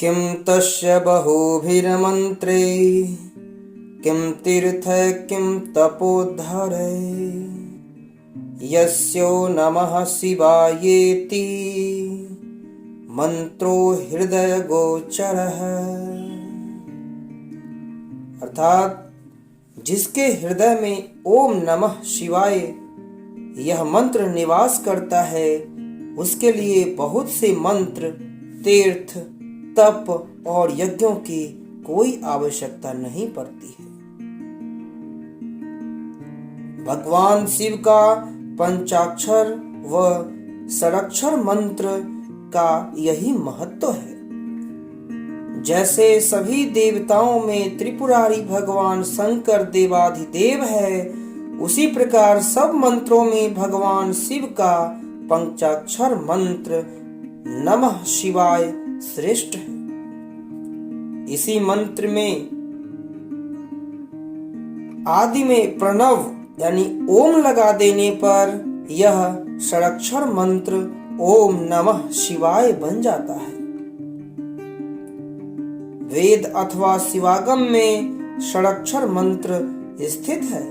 किं तस्य बहुभिर्मन्त्रैः किं तीर्थैः किं तपोद्धरैः यस्यो नमः शिवायेति मंत्रो हृदयगोचरः। अर्थात जिसके हृदय में ओम नमः शिवाय यह मंत्र निवास करता है उसके लिए बहुत से मंत्र, तीर्थ, तप और यज्ञों की कोई आवश्यकता नहीं पड़ती है। भगवान शिव का पंचाक्षर व षडाक्षर मंत्र का यही महत्व है। जैसे सभी देवताओं में त्रिपुरारी भगवान शंकर देवाधिदेव है, उसी प्रकार सब मंत्रों में भगवान शिव का पंचाक्षर मंत्र नमः शिवाय श्रेष्ठ है। इसी मंत्र में आदि में प्रणव यानी ओम लगा देने पर यह षडाक्षर मंत्र ओम नमः शिवाय बन जाता है। वेद अथवा शिवागम में षडाक्षर मंत्र स्थित है,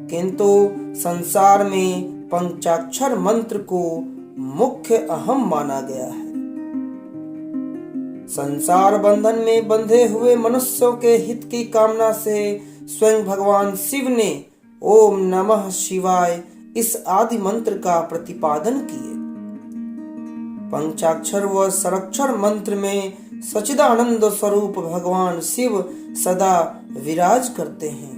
किंतु संसार में पंचाक्षर मंत्र को मुख्य अहम माना गया है। संसार बंधन में बंधे हुए मनुष्यों के हित की कामना से स्वयं भगवान शिव ने ओम नमः शिवाय इस आदि मंत्र का प्रतिपादन किए। पंचाक्षर व षडाक्षर मंत्र में सच्चिदानंद स्वरूप भगवान शिव सदा विराज करते हैं।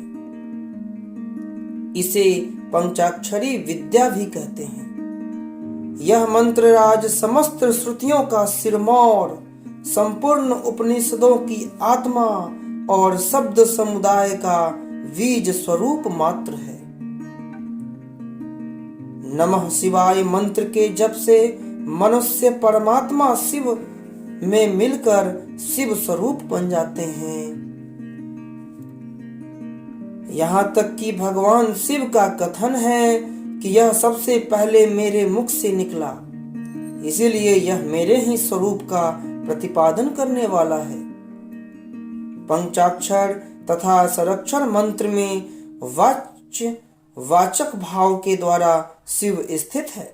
इसे पंचाक्षरी विद्या भी कहते हैं। यह मंत्र राज समस्त श्रुतियों का सिरमौर, संपूर्ण उपनिषदों की आत्मा और शब्द समुदाय का बीज स्वरूप मात्र है। नमः शिवाय मंत्र के जप से मनुष्य परमात्मा शिव में मिलकर शिव स्वरूप बन जाते हैं। यहाँ तक कि भगवान शिव का कथन है कि यह सबसे पहले मेरे मुख से निकला, इसीलिए यह मेरे ही स्वरूप का प्रतिपादन करने वाला है। पंचाक्षर तथा षडाक्षर मंत्र में वाचक भाव के द्वारा शिव स्थित है।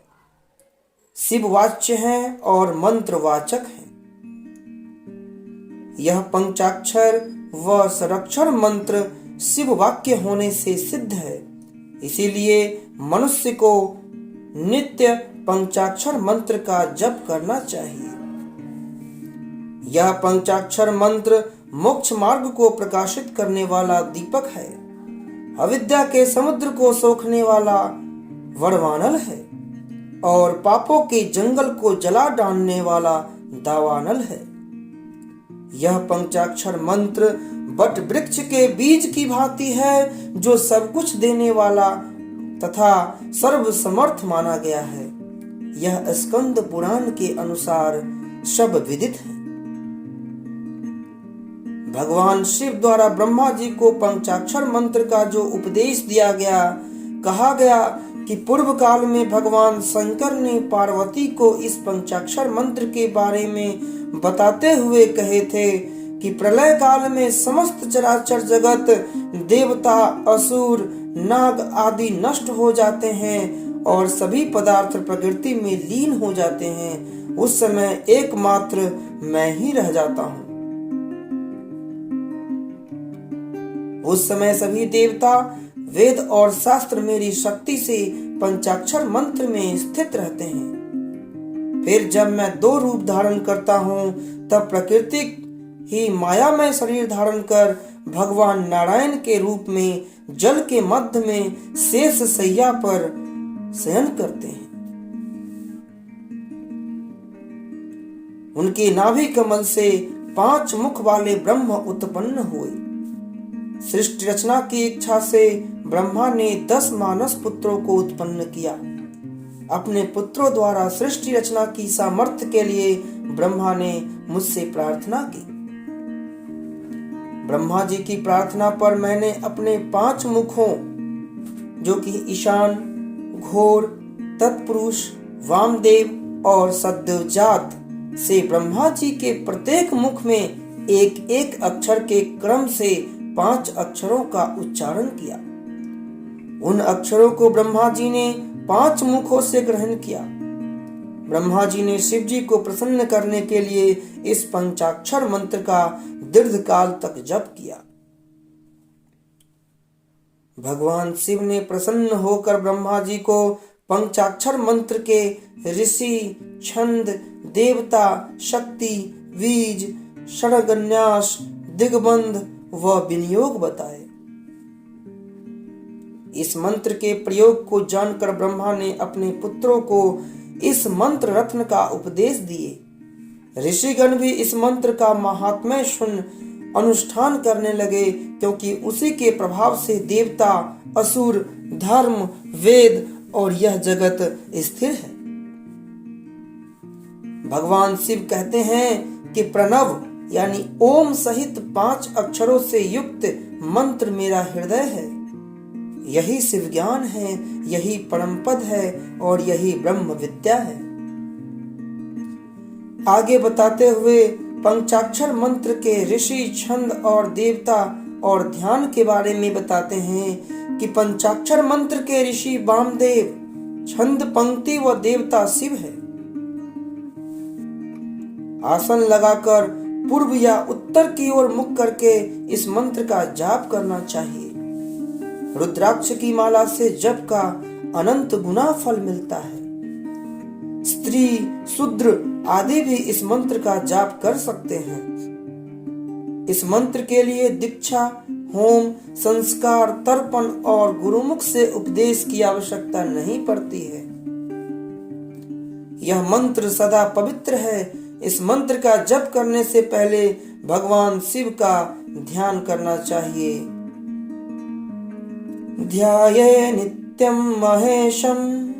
शिव वाच्य है और मंत्र वाचक है। यह पंचाक्षर व षडाक्षर मंत्र शिव वाक्य होने से सिद्ध है, इसीलिए मनुष्य को नित्य पंचाक्षर मंत्र का जप करना चाहिए। यह पंचाक्षर मंत्र मोक्ष मार्ग को प्रकाशित करने वाला दीपक है, अविद्या के समुद्र को सोखने वाला वरवानल है और पापों के जंगल को जला डालने वाला दावानल है। यह पंचाक्षर मंत्र बट वृक्ष के बीज की भांति है, जो सब कुछ देने वाला तथा सर्व समर्थ माना गया है। यह स्कंद पुराण के अनुसार सब विदित है। भगवान शिव द्वारा ब्रह्मा जी को पंचाक्षर मंत्र का जो उपदेश दिया गया, कहा गया कि पूर्व काल में भगवान शंकर ने पार्वती को इस पंचाक्षर मंत्र के बारे में बताते हुए कहे थे कि प्रलय काल में समस्त चराचर जगत, देवता, असुर, नाग आदि नष्ट हो जाते हैं और सभी पदार्थ प्रकृति में लीन हो जाते हैं। उस समय एकमात्र मैं ही रह जाता हूँ। उस समय सभी देवता, वेद और शास्त्र मेरी शक्ति से पंचाक्षर मंत्र में स्थित रहते हैं। फिर जब मैं दो रूप धारण करता हूँ, तब प्रकृति ही मायामय शरीर धारण कर भगवान नारायण के रूप में जल के मध्य में शेष शैया पर शयन करते हैं। उनके नाभि कमल से 5 मुख वाले ब्रह्म उत्पन्न हुए। सृष्टि रचना की इच्छा से ब्रह्मा ने 10 मानस पुत्रों को उत्पन्न किया। अपने पुत्रों द्वारा सृष्टि रचना की सामर्थ्य के लिए ब्रह्मा ने मुझसे प्रार्थना की। ब्रह्मा जी की प्रार्थना पर मैंने अपने 5 मुखों, जो कि ईशान, घोर, तत्पुरुष, वामदेव और सद्योजात से ब्रह्मा जी के प्रत्येक मुख में एक एक अक्षर के क्रम से 5 अक्षरों का उच्चारण किया। उन अक्षरों को ब्रह्मा जी ने 5 मुखों से ग्रहण किया। ब्रह्मा जी ने शिव जी को प्रसन्न करने के लिए इस पंचाक्षर मंत्र का दीर्घ काल तक जप किया। भगवान शिव ने प्रसन्न होकर ब्रह्मा जी को पंचाक्षर मंत्र के ऋषि, छंद, देवता, शक्ति, बीज, षड्गन्यास, दिग्बंध व विनियोग बताए। इस मंत्र के प्रयोग को जानकर ब्रह्मा ने अपने पुत्रों को इस मंत्र रत्न का उपदेश दिए। ऋषिगण भी इस मंत्र का महात्म्य सुन अनुष्ठान करने लगे, क्योंकि उसी के प्रभाव से देवता, असुर, धर्म, वेद और यह जगत स्थिर है। भगवान शिव कहते हैं कि प्रणव यानी ओम सहित 5 अक्षरों से युक्त मंत्र मेरा हृदय है। यही शिव ज्ञान है, यही परम पद है और यही ब्रह्म विद्या है। आगे बताते हुए पंचाक्षर मंत्र के ऋषि, छंद और देवता और ध्यान के बारे में बताते हैं कि पंचाक्षर मंत्र के ऋषि वामदेव, छंद, पंक्ति व देवता शिव है। आसन लगाकर पूर्व या उत्तर की ओर मुख करके इस मंत्र का जाप करना चाहिए। रुद्राक्ष की माला से जप का अनंत गुना फल मिलता है। स्त्री, शूद्र आदि भी इस मंत्र का जाप कर सकते हैं। इस मंत्र के लिए दीक्षा, होम, संस्कार, तर्पण और गुरुमुख से उपदेश की आवश्यकता नहीं पड़ती है। यह मंत्र सदा पवित्र है। इस मंत्र का जप करने से पहले भगवान शिव का ध्यान करना चाहिए। ध्याये नित्यं महेशं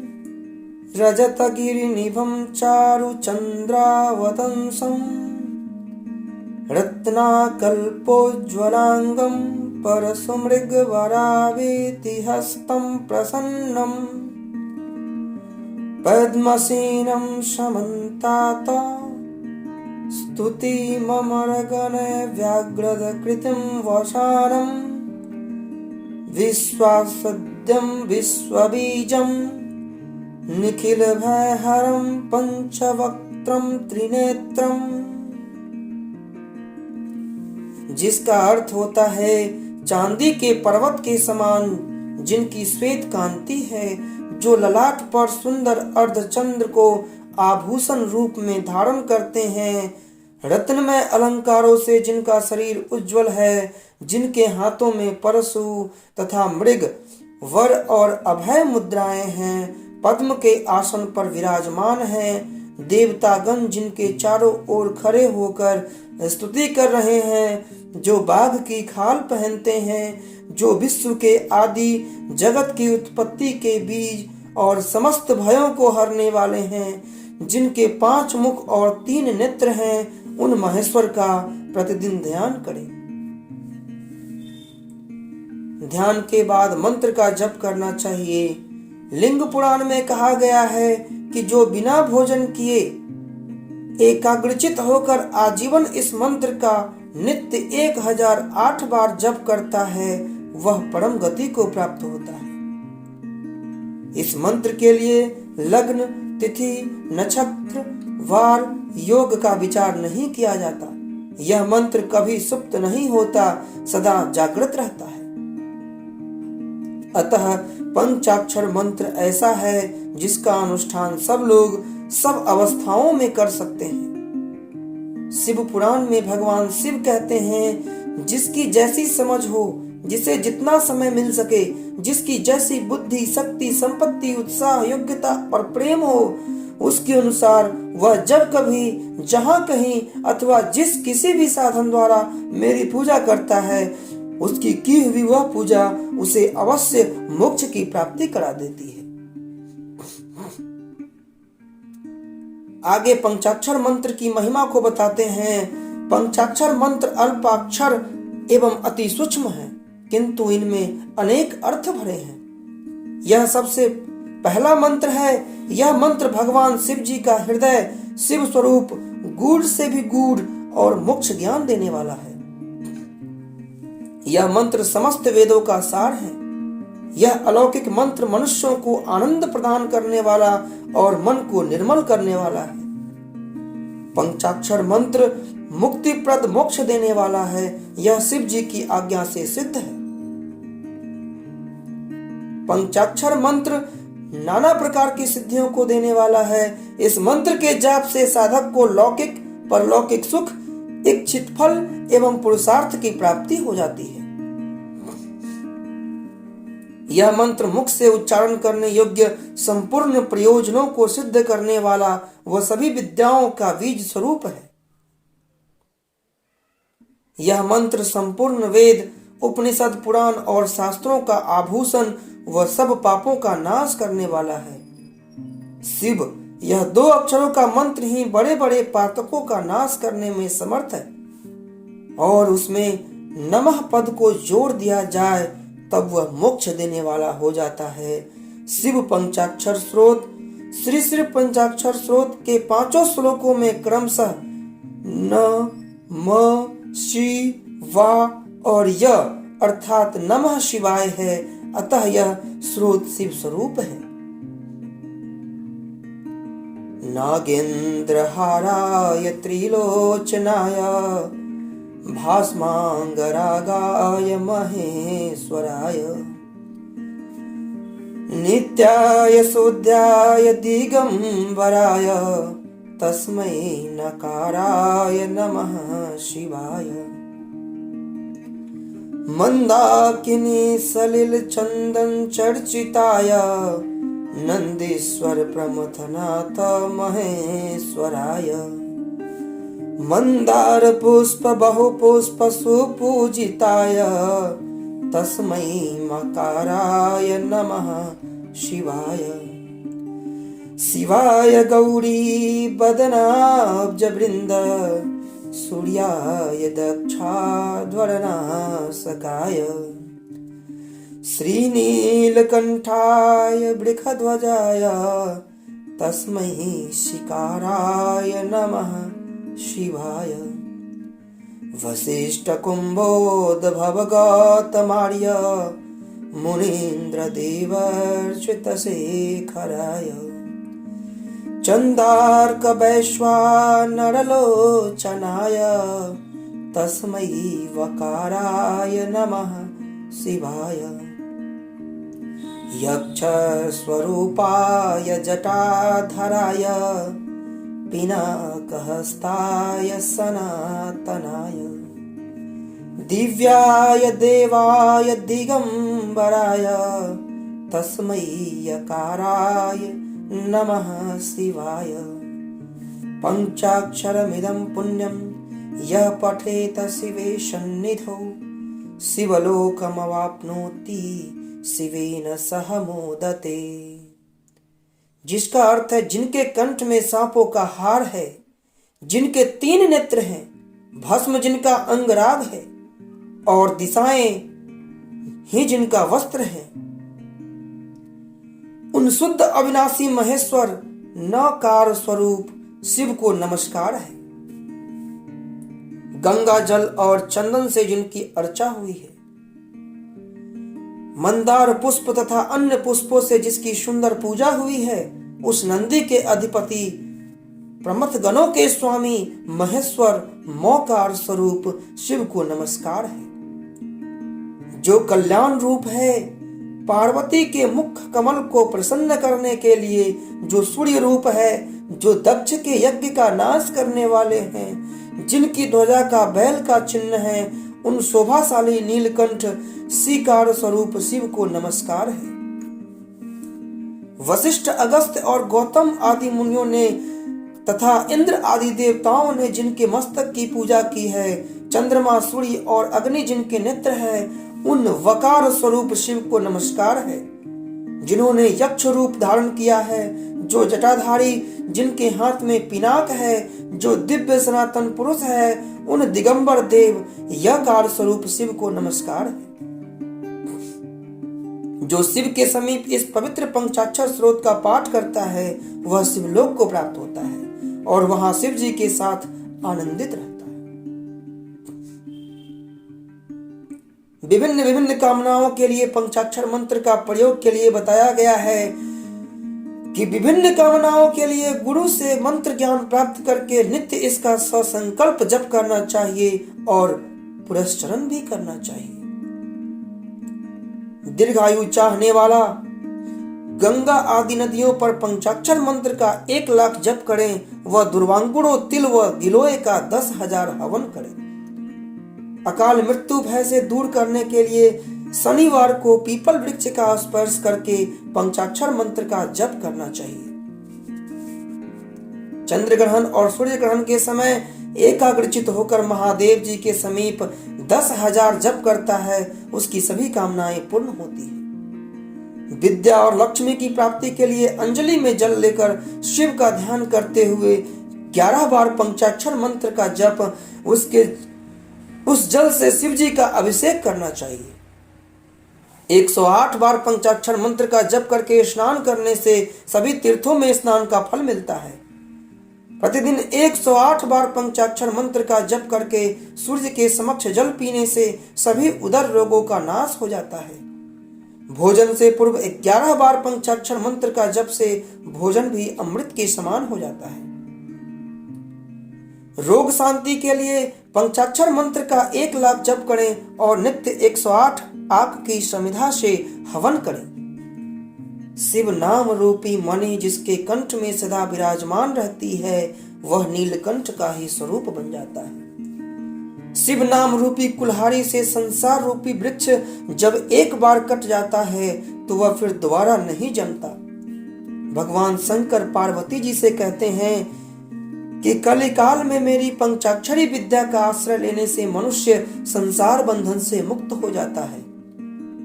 रजतगिरिनिभं चारुचन्द्रावतंसं रत्नाकल्पोज्ज्वलांगं परशुमृगवरावेतिहस्तं प्रसन्नं पद्मसेनं समन्तात् स्तुतिममरगणे व्याघ्रदकृतिं वसानं विश्वासद्यं विश्वबीजं निखिलभयहरं पंचवक्त्रं त्रिनेत्रं, जिसका अर्थ होता है चांदी के पर्वत के समान जिनकी श्वेत कांति है, जो ललाट पर सुंदर अर्धचंद्र को आभूषण रूप में धारण करते हैं, रत्नमय अलंकारों से जिनका शरीर उज्जवल है, जिनके हाथों में परशु तथा मृग, वर और अभय मुद्राएं हैं, पद्म के आसन पर विराजमान हैं, देवतागण जिनके चारों ओर खड़े होकर स्तुति कर रहे हैं, जो बाघ की खाल पहनते हैं, जो विश्व के आदि जगत की उत्पत्ति के बीज और समस्त भयों को हरने वाले हैं, जिनके 5 मुख और 3 नेत्र हैं, उन महेश्वर का प्रतिदिन ध्यान करें। ध्यान के बाद मंत्र का जप करना चाहिए। लिंग पुराण में कहा गया है कि जो बिना भोजन किए एकाग्रचित होकर आजीवन इस मंत्र का नित्य 1008 बार जप करता है, वह परम गति को प्राप्त होता है। इस मंत्र के लिए लग्न, तिथि, नक्षत्र, वार, योग का विचार नहीं किया जाता। यह मंत्र कभी सुप्त नहीं होता, सदा जागृत रहता है। अतः पंचाक्षर मंत्र ऐसा है जिसका अनुष्ठान सब लोग सब अवस्थाओं में कर सकते हैं। शिव पुराण में भगवान शिव कहते हैं, जिसकी जैसी समझ हो, जिसे जितना समय मिल सके, जिसकी जैसी बुद्धि, शक्ति, संपत्ति, उत्साह, योग्यता और प्रेम हो, उसके अनुसार वह जब कभी, जहां कहीं अथवा जिस किसी भी साधन द्वारा मेरी पूजा करता है, उसकी की हुई वह पूजा उसे अवश्य मोक्ष की प्राप्ति करा देती है। आगे पंचाक्षर मंत्र की महिमा को बताते हैं। पंचाक्षर मंत्र अल्पाक्षर एवं अति सूक्ष्म है, किंतु इनमें अनेक अर्थ भरे हैं। यह सबसे पहला मंत्र है। यह मंत्र भगवान शिव जी का हृदय, शिव स्वरूप, गूढ़ से भी गूढ़ और मोक्ष ज्ञान देने वाला है। यह मंत्र समस्त वेदों का सार है। यह अलौकिक मंत्र मनुष्यों को आनंद प्रदान करने वाला और मन को निर्मल करने वाला है। पंचाक्षर मंत्र मुक्तिप्रद मोक्ष देने वाला है। यह शिव जी की आज्ञा से सिद्ध है। पंचाक्षर मंत्र नाना प्रकार की सिद्धियों को देने वाला है। इस मंत्र के जाप से साधक को लौकिक परलौकिक सुख, इच्छित फल एवं पुरुषार्थ की प्राप्ति हो जाती है। यह मंत्र मुख से उच्चारण करने योग्य संपूर्ण प्रयोजनों को सिद्ध करने वाला वह सभी विद्याओं का बीज स्वरूप है। यह मंत्र संपूर्ण वेद, उपनिषद, पुराण और शास्त्रों का आभूषण व सब पापों का नाश करने वाला है। शिव यह 2 अक्षरों का मंत्र ही बड़े बड़े पातकों का नाश करने में समर्थ है, और उसमें नमः पद को जोड़ दिया जाए तब वह मोक्ष देने वाला हो जाता है। शिव पंचाक्षर स्रोत श्री शिव पंचाक्षर स्रोत के 5 श्लोकों में क्रमशः न, म, शि, वा और य अर्थात नमः शिवाय है। अतः यह स्रोत शिव स्वरूप है। नागेंद्रहाराय त्रिलोचनाय भास्मांगरागाय महेश्वराय नित्याय शोध्याय दिगंबराय तस्मै नकाराय नमः शिवाय मंदाकिनी सलिल चंदन चर्चिताय नंदीश्वर प्रमथनाथ महेश्वराय मंदार पुष्प बहु पुष्प सुपूजिताय तस्मै मकाराय नमः शिवाय शिवाय गौरी बदनाब्ज वृंद सूर्याय दक्षाध्वरनाशकाय श्रीनीलकंठाय वृषध्वजाय तस्मै शिकाराय नमः शिवाय वसिष्ठकुम्भोद्भव गौतमार्य मुनीन्द्रदेवर्षितशेखराय चंदार्क वैश्वानरलोचनाय तस्मै वकाराय नमः शिवाय यक्षस्वरूपाय जटाधराय पिनाकहस्ताय सनातनाय दिव्याय देवाय दिगंबराय तस्मै यकाराय नमः शिवाय पंचाक्षरमिदं पुण्यं यः पठेत शिवे सन्निधौ शिवलोकमवाप्नोति शिवेन सह मोदते। जिसका अर्थ है जिनके कंठ में सांपों का हार है, जिनके 3 नेत्र हैं, भस्म जिनका अंगराग है और दिशाएं ही जिनका वस्त्र है, उन शुद्ध अविनाशी महेश्वर नकार स्वरूप शिव को नमस्कार है। गंगा जल और चंदन से जिनकी अर्चा हुई है, मंदार पुष्प तथा अन्य पुष्पों से जिसकी सुंदर पूजा हुई है, उस नंदी के अधिपति प्रमथ गणों के स्वामी महेश्वर मौकार स्वरूप शिव को नमस्कार है। जो कल्याण रूप है, पार्वती के मुख कमल को प्रसन्न करने के लिए, जो सूर्य रूप है, जो दक्ष के यज्ञ का नाश करने वाले हैं, जिनकी ध्वजा का बैल का चिन्ह है, उन शोभाशाली नीलकंठ सीकार स्वरूप शिव को नमस्कार है। वशिष्ठ, अगस्त्य और गौतम आदि मुनियों ने तथा इंद्र आदि देवताओं ने जिनके मस्तक की पूजा की है, चंद्रमा, सूर्य और अग्नि जिनके नेत्र है, उन वकार स्वरूप शिव को नमस्कार है। जिन्होंने यक्ष रूप धारण किया है, जो जटाधारी, जिनके हाथ में पिनाक है, जो दिव्य सनातन पुरुष है, उन दिगंबर देव यकार स्वरूप शिव को नमस्कार है। जो शिव के समीप इस पवित्र पंचाक्षर स्रोत का पाठ करता है, वह शिवलोक को प्राप्त होता है और वहां शिव जी के साथ आनंदित रहता है। विभिन्न विभिन्न कामनाओं के लिए पंचाक्षर मंत्र का प्रयोग के लिए बताया गया है कि विभिन्न कामनाओं के लिए गुरु से मंत्र ज्ञान प्राप्त करके नित्य इसका ससंकल्प जप करना चाहिए और पुरस्चरण भी करना चाहिए। दीर्घायु चाहने वाला गंगा आदि नदियों पर पंचाक्षर मंत्र का 1 लाख जप करें व दुर्वांकुड़ों तिल व गिलोय का 10,000 हवन करें। अकाल मृत्यु भय से दूर करने के लिए शनिवार को पीपल वृक्ष का स्पर्श करके पंचाक्षर मंत्र का जप करना चाहिए। चंद्र ग्रहण और सूर्य ग्रहण के समय एकाग्रचित होकर महादेव जी के समीप 10,000 जप करता है, उसकी सभी कामनाएं पूर्ण होती है। विद्या और लक्ष्मी की प्राप्ति के लिए अंजलि में जल लेकर शिव का ध्यान करते हुए 11 बार पंचाक्षर मंत्र का जप उस जल से शिव जी का अभिषेक करना चाहिए। 108 बार पंचाक्षर मंत्र का जप करके स्नान करने से सभी तीर्थों में स्नान का फल मिलता है। प्रतिदिन 108 बार पंचाक्षर मंत्र का जप करके सूर्य के समक्ष जल पीने से सभी उदर रोगों का नाश हो जाता है। भोजन से पूर्व 11 बार पंचाक्षर मंत्र का जप से भोजन भी अमृत के समान हो जाता है। रोग शांति के लिए पंचाक्षर मंत्र का 1 लाख जप करें और नित्य 108 आक की समिधा से हवन करें। शिव नाम रूपी मणि जिसके कंठ में सदा विराजमान रहती है वह नीलकंठ का ही स्वरूप बन जाता है। शिव नाम रूपी कुल्हाड़ी से संसार रूपी वृक्ष जब एक बार कट जाता है तो वह फिर दोबारा नहीं जमता। भगवान शंकर पार्वती जी से कहते हैं कि कलिकाल में मेरी पंचाक्षरी विद्या का आश्रय लेने से मनुष्य संसार बंधन से मुक्त हो जाता है।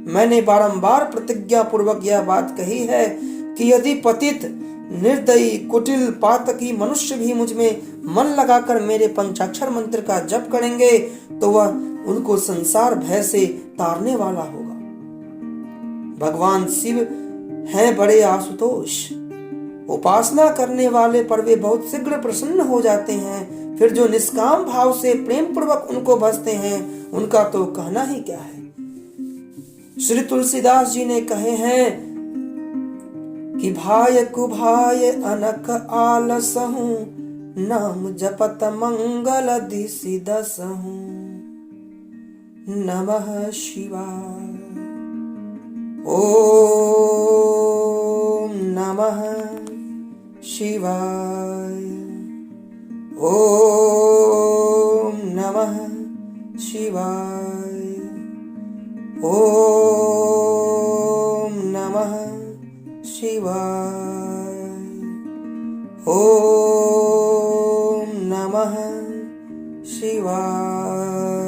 मैंने बारंबार प्रतिज्ञा पूर्वक यह बात कही है कि यदि पतित निर्दयी कुटिल पातकी मनुष्य भी मुझ में मन लगाकर मेरे पंचाक्षर मंत्र का जप करेंगे तो वह उनको संसार भय से तारने वाला होगा। भगवान शिव हैं बड़े आशुतोष, उपासना करने वाले पर वे बहुत शीघ्र प्रसन्न हो जाते हैं। फिर जो निष्काम भाव से प्रेम पूर्वक उनको भजते हैं उनका तो कहना ही क्या है। श्री तुलसीदास जी ने कहे हैं कि भाय कुभाय अनक आलसहु नाम जपत मंगल दिसि दसहु। नमः शिवाय। ओम नमः शिवाय। ओम नमः शिवाय। ओम नमः शिवाय। ओम नमः शिवाय।